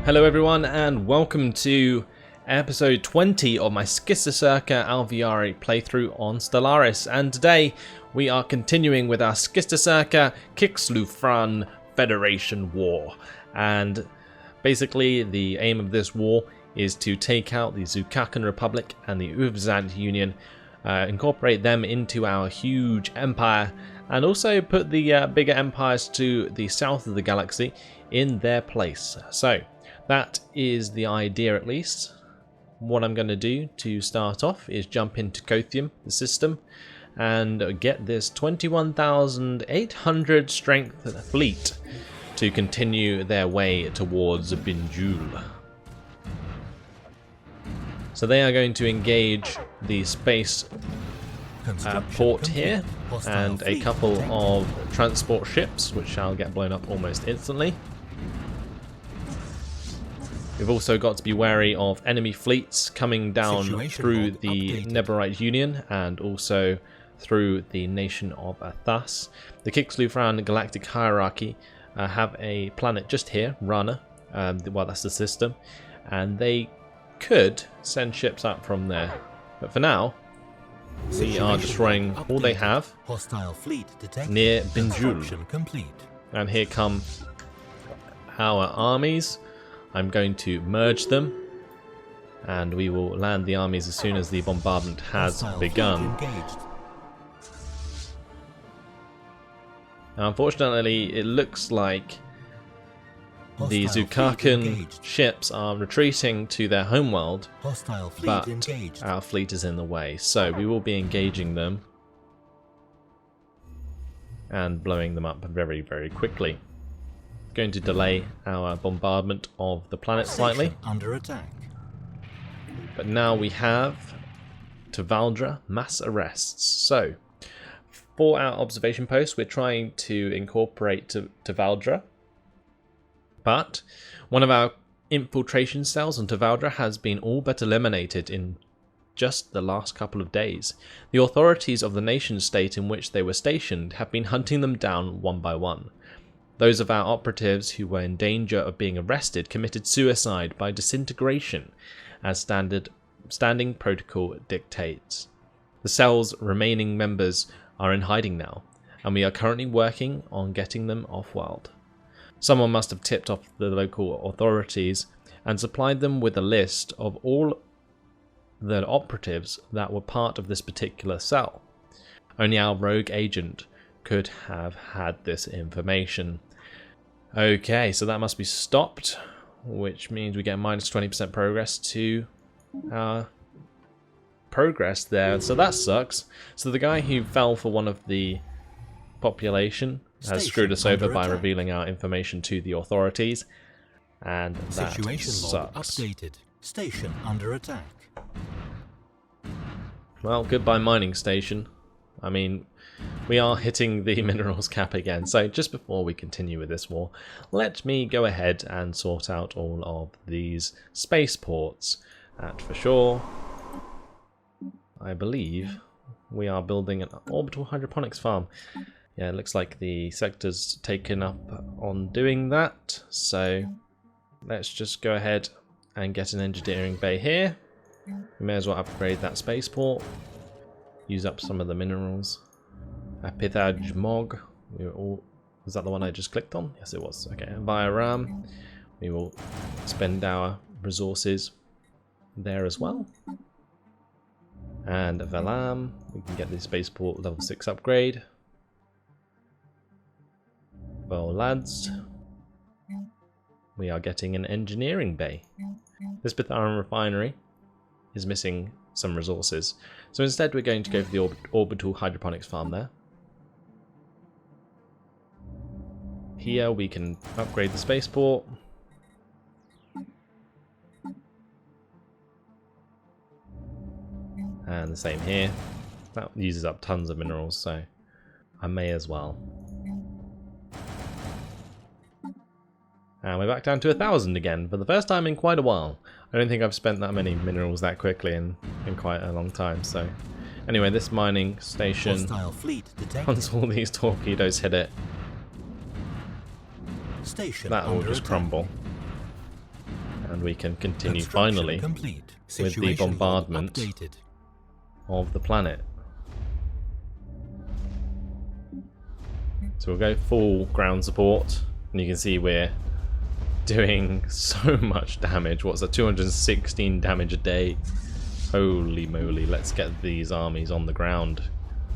Hello everyone and welcome to episode 20 of my Schistocerca Alveare playthrough on Stellaris, and today we are continuing with our Schistocerca Kiilstofte Federation War. And basically the aim of this war is to take out the Zukakan Republic and the Uvzad Union, incorporate them into our huge empire, and also put the bigger empires to the south of the galaxy in their place. So that is the idea, at least. What I'm going to do to start off is jump into Kothium, the system, and get this 21,800 strength fleet to continue their way towards Binjul. So they are going to engage the space port here and a couple of transport ships, which shall get blown up almost instantly. We've also got to be wary of enemy fleets coming down through the Neborite Union and also through the nation of Athas. The Kiilstofte Galactic Hierarchy have a planet just here, Rana, well that's the system, and they could send ships up from there. But for now, we are destroying all they have near Binjul. And here come our armies. I'm going to merge them, and we will land the armies as soon as the bombardment has begun. Now, unfortunately, it looks like the Zukakan ships are retreating to their homeworld, but our fleet is in the way, so we will be engaging them and blowing them up very, very quickly. Going to delay our bombardment of the planet slightly. Under attack. But now we have Tavaldra mass arrests. So for our observation post, we're trying to incorporate Tavaldra, but one of our infiltration cells on Tavaldra has been all but eliminated in just the last couple of days. The authorities of the nation state in which they were stationed have been hunting them down one by one. Those of our operatives who were in danger of being arrested committed suicide by disintegration, as standing protocol dictates. The cell's remaining members are in hiding now, and we are currently working on getting them off-world. Someone must have tipped off the local authorities and supplied them with a list of all the operatives that were part of this particular cell. Only our rogue agent could have had this information. Okay, so that must be stopped, which means we get minus 20% progress to our progress there. So that sucks. So the guy who fell for one of the population has screwed us over by revealing our information to the authorities, and that sucks. Updated. Station under attack. Well, goodbye mining station. I mean, we are hitting the minerals cap again, so just before we continue with this war, let me go ahead and sort out all of these spaceports. For sure, I believe we are building an orbital hydroponics farm. Yeah, it looks like the sector's taken up on doing that, so let's just go ahead and get an engineering bay here. We may as well upgrade that spaceport, use up some of the minerals. Apithaj Mog, was that the one I just clicked on? Yes it was. Okay, via RAM, we will spend our resources there as well. And Valam, we can get the spaceport level 6 upgrade. Well lads, we are getting an engineering bay. This Bitharan refinery is missing some resources, so instead we're going to go for the orbital hydroponics farm there. Here we can upgrade the spaceport. And the same here. That uses up tons of minerals, so I may as well. And we're back down to 1,000 again, for the first time in quite a while. I don't think I've spent that many minerals that quickly in quite a long time, so... Anyway, this mining station, once all these torpedoes hit it, that will just crumble. And we can continue finally with the bombardment of the planet. So we'll go full ground support, and you can see we're doing so much damage. What's that? 216 damage a day. Holy moly, let's get these armies on the ground.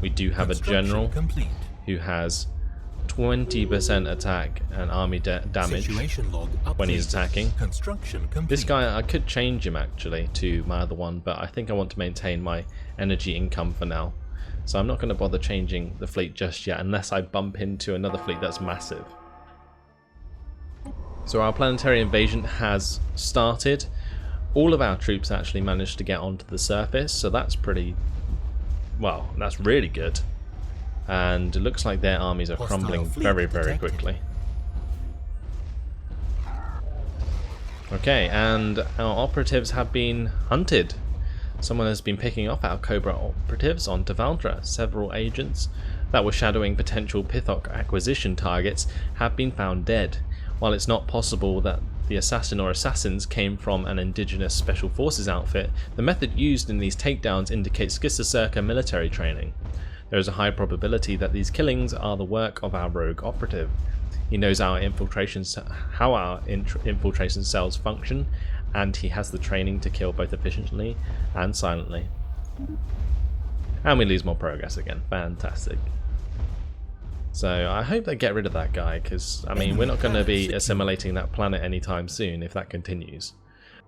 We do have a general who has 20% attack and army damage when he's attacking. This guy, I could change him actually to my other one, but I think I want to maintain my energy income for now. So I'm not going to bother changing the fleet just yet unless I bump into another fleet that's massive. So our planetary invasion has started. All of our troops actually managed to get onto the surface, so that's pretty, well, that's really good. And it looks like their armies are crumbling very, very quickly. Okay, and our operatives have been hunted. Someone has been picking off our Cobra operatives on Valdra. Several agents that were shadowing potential Pithok acquisition targets have been found dead. While it's not possible that the assassin or assassins came from an indigenous special forces outfit, the method used in these takedowns indicates Schistocerca military training. There is a high probability that these killings are the work of our rogue operative. He knows how our infiltration cells function, and he has the training to kill both efficiently and silently. And we lose more progress again. Fantastic. So I hope they get rid of that guy, because I mean we're not going to be assimilating that planet anytime soon if that continues.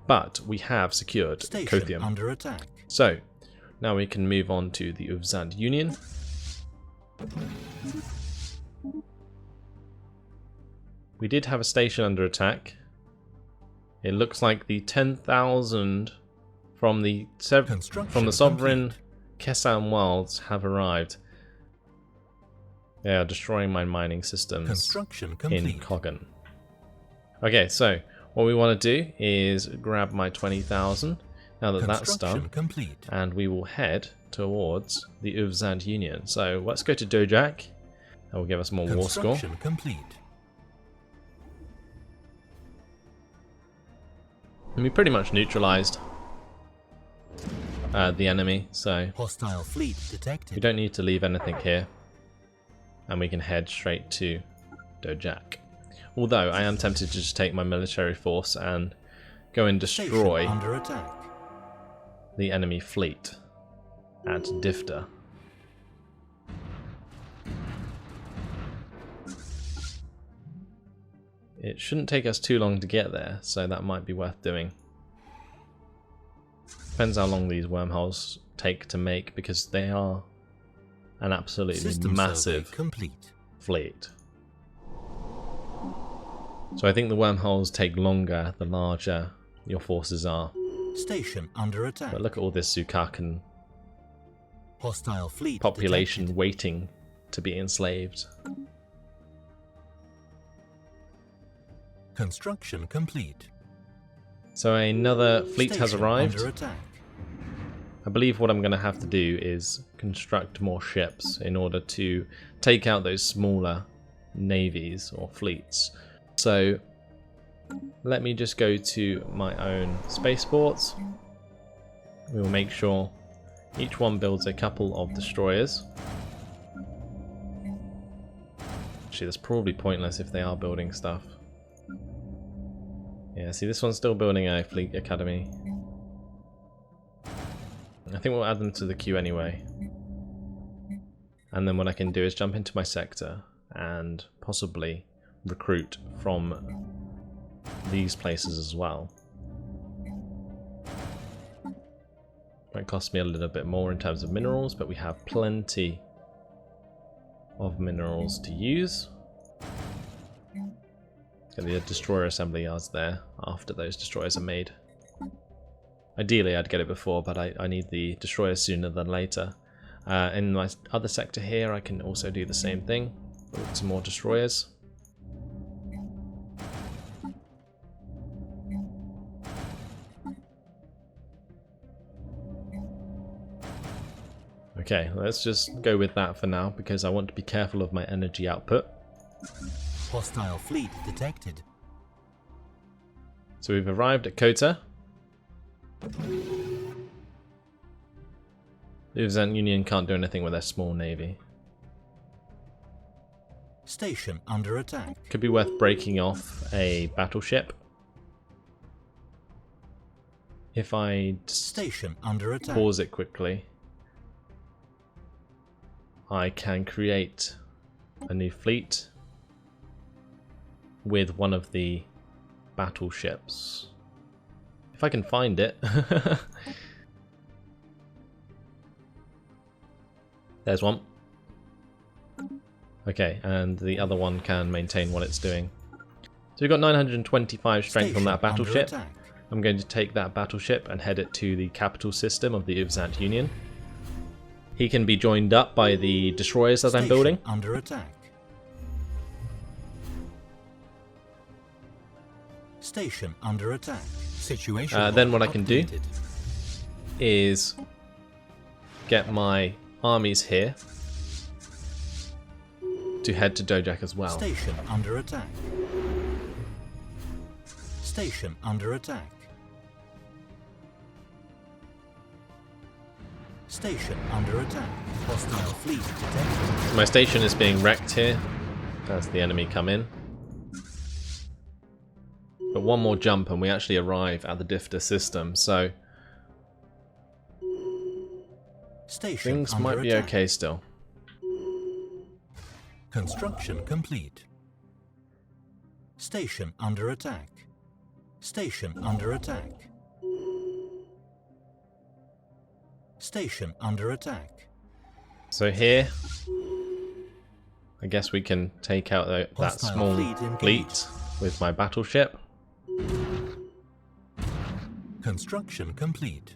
But we have secured Kothium. Under attack. So now we can move on to the Uvzand Union. We did have a station under attack. It looks like the 10,000 from the sovereign Kessan Wilds have arrived. They are destroying my mining systems in Kogan. Okay, so what we want to do is grab my 20,000 now that that's done, and we will head towards the Uvzand Union. So let's go to Dojak. That will give us more war score. And we pretty much neutralized the enemy, so hostile fleet detected. We don't need to leave anything here, and we can head straight to Dojak. Although I am tempted to just take my military force and go and destroy under attack. The enemy fleet at Difta. It shouldn't take us too long to get there, so that might be worth doing. Depends how long these wormholes take to make, because they are an absolutely massive fleet. So I think the wormholes take longer the larger your forces are. Station under attack. But look at all this Sukakan hostile fleet population detected. waiting to be enslaved. Construction complete. So another fleet has arrived. Under attack. I believe what I'm going to have to do is construct more ships in order to take out those smaller navies or fleets. So let me just go to my own spaceports. We will make sure each one builds a couple of destroyers. Actually, that's probably pointless if they are building stuff. Yeah, see, this one's still building a fleet academy. I think we'll add them to the queue anyway. And then what I can do is jump into my sector and possibly recruit from these places as well. Might cost me a little bit more in terms of minerals, but we have plenty of minerals to use. Get the destroyer assembly yards there after those destroyers are made. Ideally I'd get it before, but I need the destroyers sooner than later. In my other sector here I can also do the same thing, with some more destroyers. Okay, let's just go with that for now, because I want to be careful of my energy output. Hostile fleet detected. So we've arrived at Kota. The Uvzant Union can't do anything with their small navy. Station under attack. Could be worth breaking off a battleship. If I Station under attack. pause it quickly, I can create a new fleet with one of the battleships. If I can find it. There's one. Okay, and the other one can maintain what it's doing. So we've got 925 strength on that battleship. I'm going to take that battleship and head it to the capital system of the Uvzant Union. He can be joined up by the destroyers that I'm building. Under attack. Station under attack. Situation. Then what I can do updated. is get my armies here to head to Dojak as well. Station under attack. Station under attack. Station under attack. Hostile fleet detected. So my station is being wrecked here as the enemy come in. But one more jump and we actually arrive at the Difter system, so Station things under might be attack. okay still. Construction complete. Station under attack. Station under attack. Station under attack. So here, I guess we can take out that Hostile small fleet engaged. fleet with my battleship. Construction complete.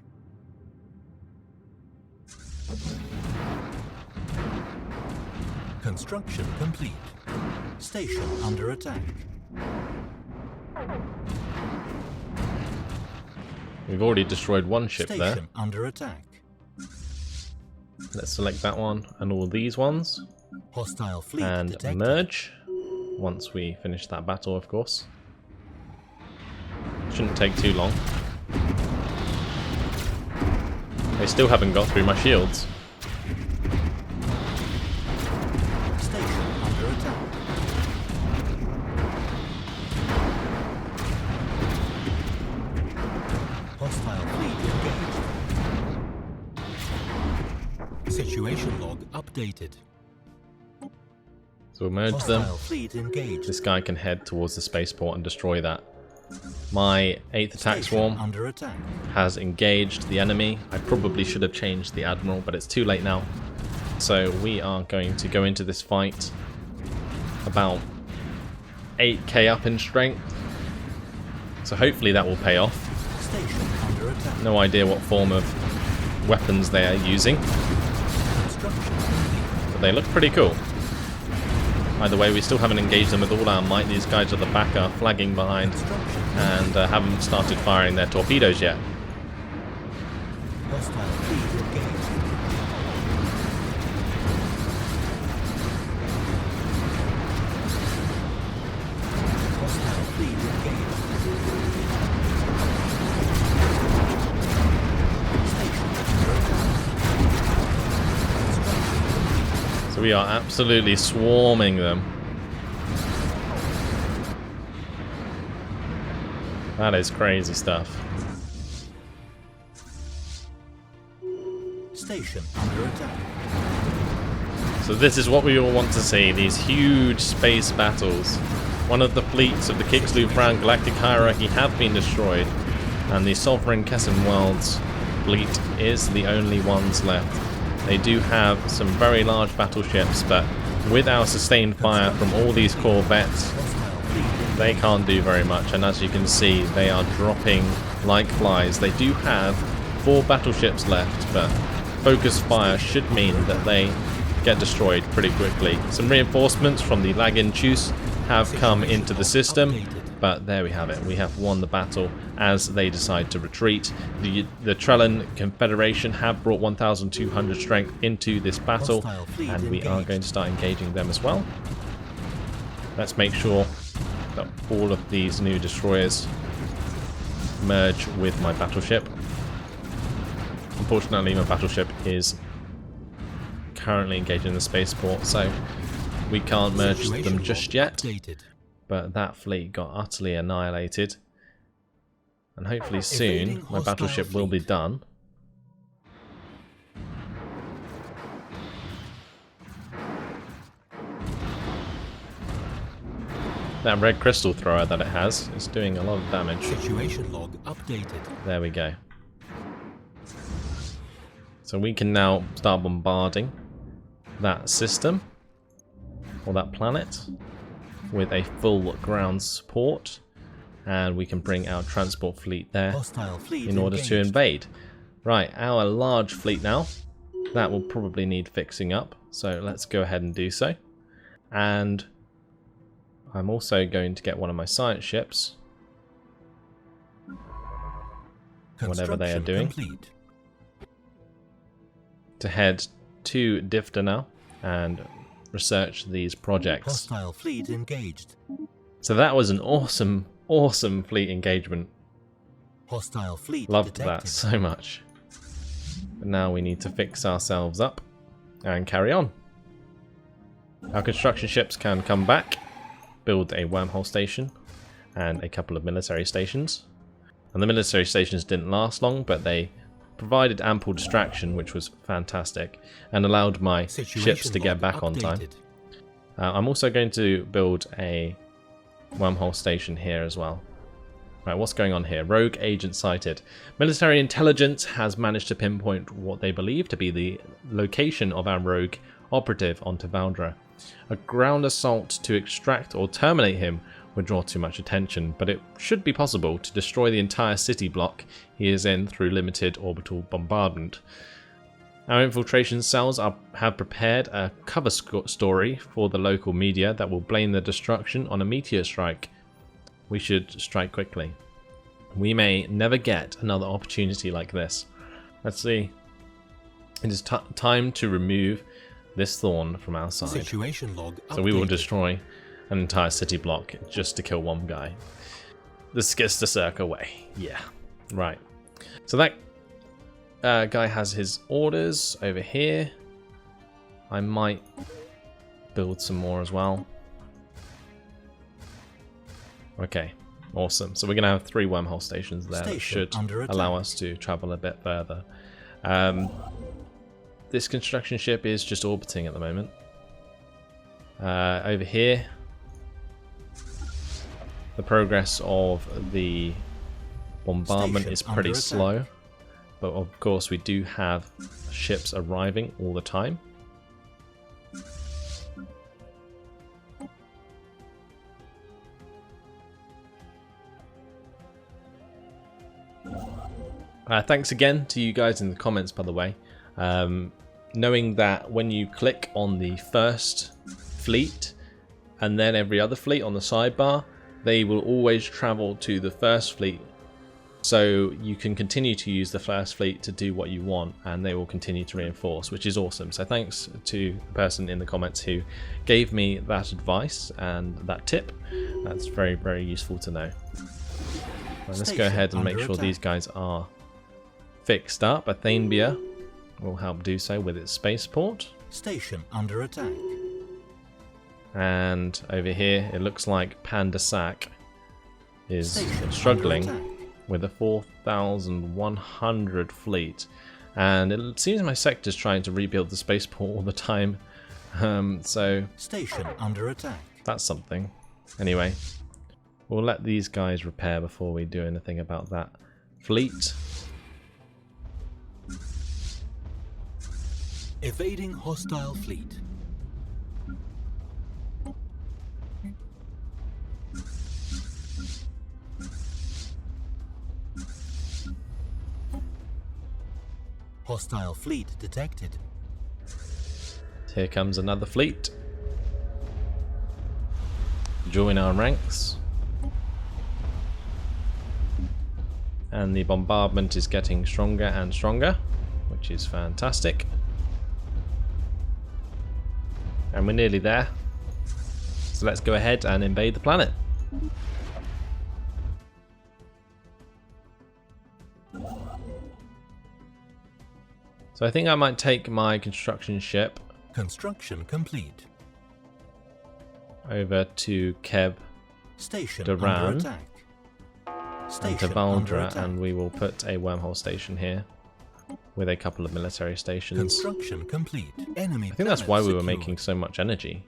Construction complete. Station under attack. We've already destroyed one ship Station there. under attack. Let's select that one and all these ones Hostile fleet and detected. merge once we finish that battle, of course. Shouldn't take too long. They still haven't got through my shields. Station under attack. Hostile fleet engaged. Situation log updated. So we'll merge them. Hostile fleet engaged. This guy can head towards the spaceport and destroy that. My 8th attack swarm Under attack. has engaged the enemy. I probably should have changed the admiral, but it's too late now. So we are going to go into this fight about 8k up in strength. So hopefully that will pay off. Station under attack. No idea what form of weapons they are using, Construction complete. but they look pretty cool. Either way, we still haven't engaged them with all our might. These guys at the back are flagging behind Construction. and haven't started firing their torpedoes yet. Hostile fleet engaged. Hostile fleet engaged. Station under attack. Construction complete. So we are absolutely swarming them. That is crazy stuff. Station under attack. So this is what we all want to see, these huge space battles. One of the fleets of the Kiiksloofran Galactic Hierarchy have been destroyed, and the Sovereign Kessin Worlds fleet is the only ones left. They do have some very large battleships, but with our sustained fire from all these corvettes, Hostile fleet they can't do very much, and as you can see, they are dropping like flies. They do have 4 battleships left, but focus fire should mean that they get destroyed pretty quickly. Some reinforcements from the Lagin Chus have come into the system, but there we have it. We have won the battle as they decide to retreat. The Trellan Confederation have brought 1,200 strength into this battle, and we are going to start engaging them as well. Let's make sure that all of these new destroyers merge with my battleship. Unfortunately, my battleship is currently engaged in the spaceport, so we can't merge them just yet. But that fleet got utterly annihilated. And hopefully soon my battleship will be done. That red crystal thrower that it has is doing a lot of damage. Situation log updated. There we go. So we can now start bombarding that system, or that planet, with a full ground support, and we can bring our transport fleet there in order to invade. Right, our large fleet now, that will probably need fixing up, so let's go ahead and do so. And I'm also going to get one of my science ships, whatever they are doing, to head to Difter now and research these projects. Hostile fleet engaged. So that was an awesome fleet engagement. Hostile fleet Loved detected. that so much. But now we need to fix ourselves up and carry on. Our construction ships can come back, build a wormhole station and a couple of military stations. And the military stations didn't last long, but they provided ample distraction, which was fantastic, and allowed my ships to get back on time. I'm also going to build a wormhole station here as well. Right, what's going on here? Rogue agent sighted. Military intelligence has managed to pinpoint what they believe to be the location of our rogue operative on Valdra. A ground assault to extract or terminate him would draw too much attention, but it should be possible to destroy the entire city block he is in through limited orbital bombardment. Our infiltration cells have prepared a cover story for the local media that will blame the destruction on a meteor strike. We should strike quickly. We may never get another opportunity like this. Let's see. It is time to remove this thorn from our side. Situation log updated. So we will destroy an entire city block just to kill one guy. The Schistocerca way. Yeah. Right. So that guy has his orders over here. I might build some more as well. Okay. Awesome. So we're going to have 3 wormhole stations there that should allow us to travel a bit further. This construction ship is just orbiting at the moment. Over here, the progress of the bombardment is pretty slow, but of course we do have ships arriving all the time. Thanks again to you guys in the comments, by the way. Knowing that when you click on the first fleet and then every other fleet on the sidebar, they will always travel to the first fleet, so you can continue to use the first fleet to do what you want, and they will continue to reinforce, which is awesome. So thanks to the person in the comments who gave me that advice and that tip. That's very, very useful to know. Right, let's go ahead and make sure these guys are fixed up. Athanbia will help do so with its spaceport. Station under attack. And over here, it looks like Panda Sac is struggling with a 4,100 fleet. And it seems my sector's trying to rebuild the spaceport all the time. So Station under attack. That's something. Anyway, we'll let these guys repair before we do anything about that fleet. Evading hostile fleet. Hostile fleet detected. Here comes another fleet. Join our ranks. And the bombardment is getting stronger and stronger, which is fantastic. And we're nearly there. So let's go ahead and invade the planet. So I think I might take my construction ship Construction complete. over to Keb Station Duran under attack. and to Station under Valdra, attack. and we will put a wormhole station here with a couple of military stations. Construction complete. Enemy I think that's why we were secured. making so much energy,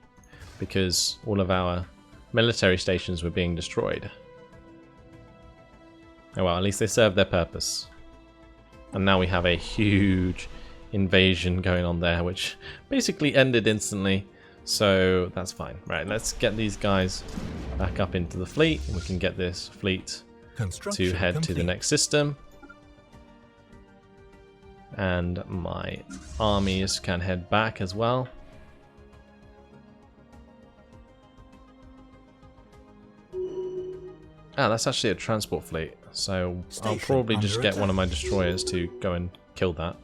because all of our military stations were being destroyed. Oh well, at least they served their purpose. And now we have a huge invasion going on there, which basically ended instantly, so that's fine. Right, let's get these guys back up into the fleet. We can get this fleet to head to the next system. And my armies can head back as well. Ah, that's actually a transport fleet, so I'll probably just get one of my destroyers to go and kill that.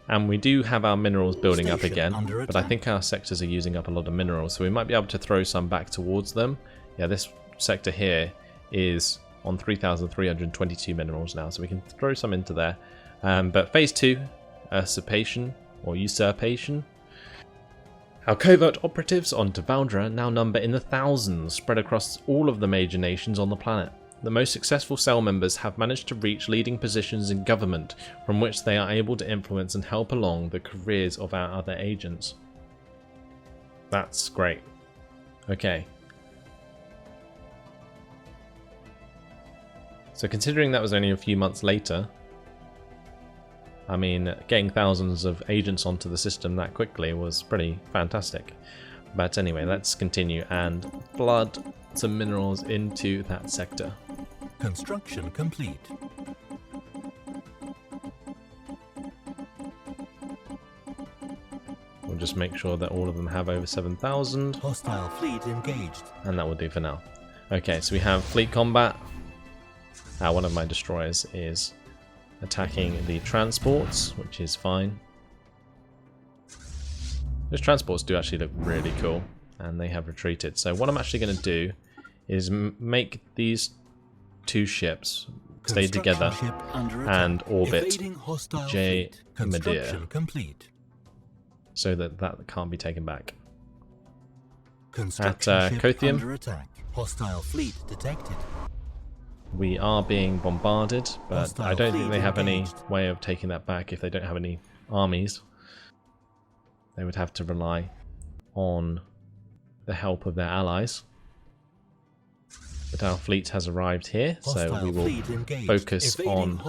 And we do have our minerals building up again, but I think our sectors are using up a lot of minerals, so we might be able to throw some back towards them. Yeah, this sector here is on 3,322 minerals now, so we can throw some into there. But phase 2, usurpation, our covert operatives on Devaldra now number in the thousands, spread across all of the major nations on the planet. The most successful cell members have managed to reach leading positions in government, from which they are able to influence and help along the careers of our other agents. That's great. Okay. So considering that was only a few months later, I mean, getting thousands of agents onto the system that quickly was pretty fantastic. But anyway, let's continue and flood some minerals into that sector. Construction complete. We'll just make sure that all of them have over 7,000. Hostile fleet engaged. And that will do for now. Okay, so we have fleet combat. One of my destroyers is attacking the transports, which is fine. Those transports do actually look really cool, and they have retreated. So what I'm actually going to do is make these two ships stay together and orbit J. Medea, so that that can't be taken back. At Kothium, under attack. Hostile fleet detected. we are being bombarded, but Hostile I don't think they have any engaged. way of taking that back if they don't have any armies. They would have to rely on the help of their allies. But our fleet has arrived here, so we will focus on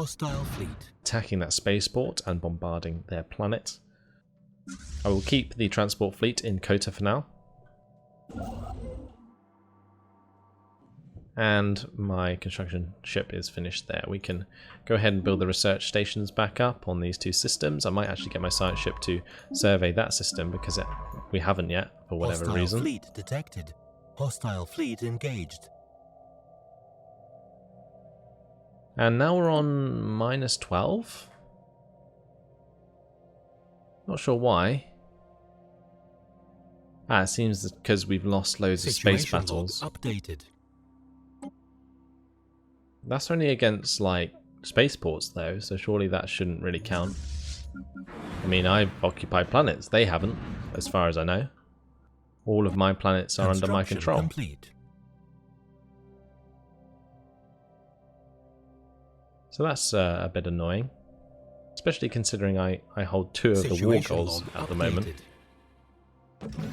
attacking that spaceport and bombarding their planet. I will keep the transport fleet in Kota for now. And my construction ship is finished there. We can go ahead and build the research stations back up on these two systems. I might actually get my science ship to survey that system because we haven't yet, for whatever reason. Hostile fleet detected. Hostile fleet engaged. And now we're on -12. Not sure why. It seems because we've lost loads of space Situation battles. log updated. That's only against, like, spaceports, though, so surely that shouldn't really count. I mean, I've occupied planets. They haven't, as far as I know. All of my planets are under my Construction control. complete. So that's a bit annoying. Especially considering I hold 2 of the war Situation goals log at the moment. updated.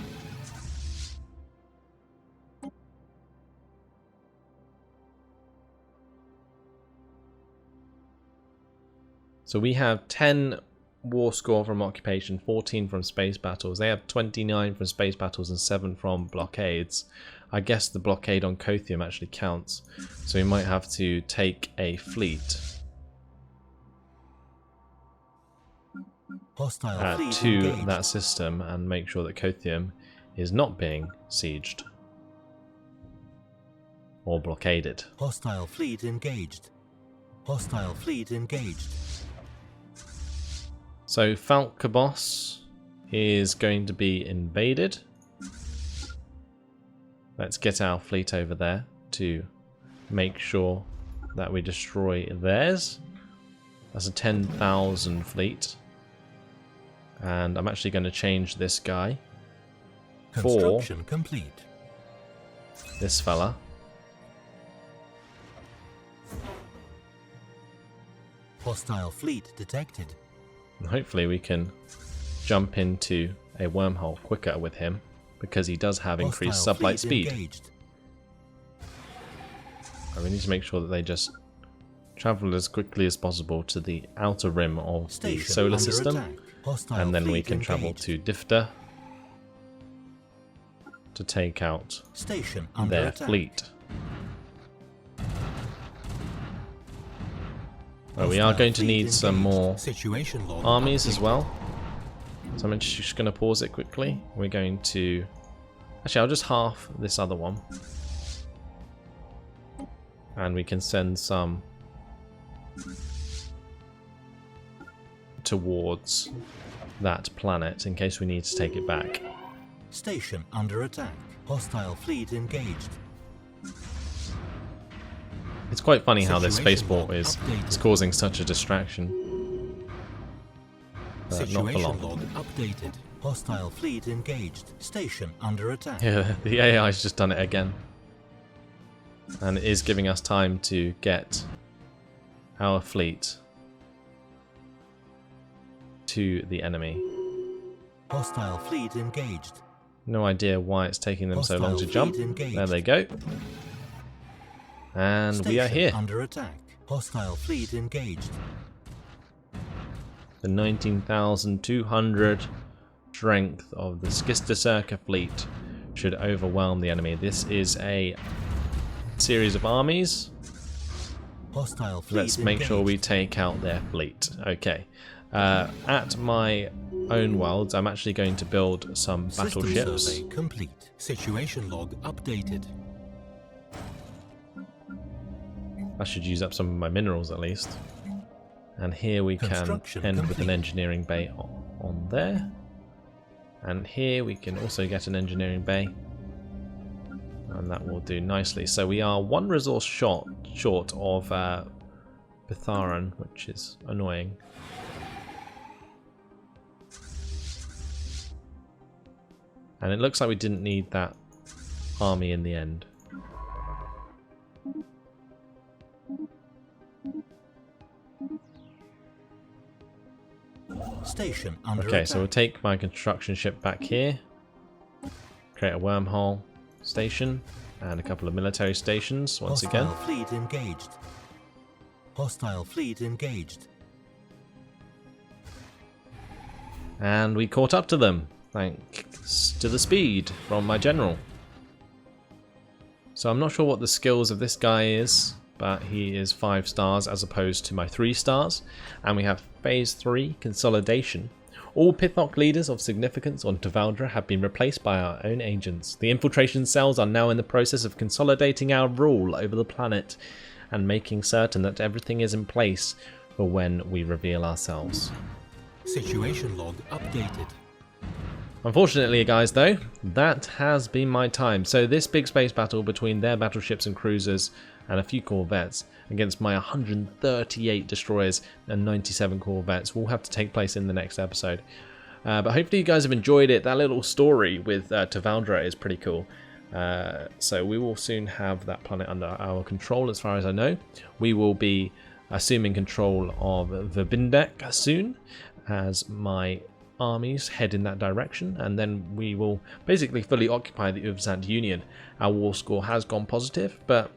So we have 10 war score from occupation, 14 from space battles. They have 29 from space battles and 7 from blockades. I guess the blockade on Kothium actually counts. So we might have to take a fleet Hostile fleet to engaged. that system and make sure that Kothium is not being sieged or blockaded. Hostile fleet engaged. Hostile fleet engaged. So Falcabos is going to be invaded. Let's get our fleet over there to make sure that we destroy theirs. That's a 10,000 fleet. And I'm actually going to change this guy for Construction complete. this fella. Hostile fleet detected. And hopefully we can jump into a wormhole quicker with him, because he does have increased Hostile sublight fleet speed. engaged. And we need to make sure that they just travel as quickly as possible to the outer rim of the Station solar under system. attack. Hostile And then we fleet can travel engaged. to Difter to take out Station under their attack. fleet. Well, we are Hostile going to fleet need some engaged. more Situation log armies updated. as well. So I'm just going to pause it quickly. We're going to... Actually, I'll just half this other one. And we can send some towards that planet in case we need to take it back. Station under attack. Hostile fleet engaged. It's quite funny how this Situation spaceport log is updated. causing such a distraction. But not for Situation long. log updated. Hostile fleet engaged. Station under attack. Yeah, the AI's just done it again. And it is giving us time to get our fleet to the enemy. Hostile fleet engaged. No idea why it's taking them so long to Hostile jump. fleet engaged. There they go. And we are Station here. under attack. Hostile fleet engaged. The 19,200 strength of the Schistocerca fleet should overwhelm the enemy. This is a series of armies. Hostile fleet Let's make sure we engaged. take out their fleet. Okay. At my own worlds, I'm actually going to build some System battleships. survey complete. Situation log updated. I should use up some of my minerals at least. And here we can Construction end with an complete. engineering bay on there. And here we can also get an engineering bay. And that will do nicely. So we are one resource short of Pitharan, which is annoying. And it looks like we didn't need that army in the end. Station under Okay, attack. so we'll take my construction ship back here. Create a wormhole station and a couple of military stations once again. Hostile fleet engaged. Hostile fleet engaged. And we caught up to them, thanks to the speed from my general. So I'm not sure what the skills of this guy is, but he is 5 stars as opposed to my 3 stars. And we have Phase 3, Consolidation. All Pithok leaders of significance on Tavaldra have been replaced by our own agents. The infiltration cells are now in the process of consolidating our rule over the planet and making certain that everything is in place for when we reveal ourselves. Situation log updated. Unfortunately, guys, though, that has been my time. So this big space battle between their battleships and cruisers and a few corvettes against my 138 destroyers and 97 corvettes will have to take place in the next episode. But hopefully you guys have enjoyed it. That little story with Tavaldra is pretty cool. So we will soon have that planet under our control as far as I know. We will be assuming control of Verbindek soon as my armies head in that direction, and then we will basically fully occupy the Uvzant Union. Our war score has gone positive, but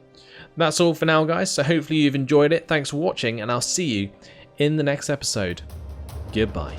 that's all for now, guys. So hopefully you've enjoyed it. Thanks for watching, and I'll see you in the next episode. Goodbye.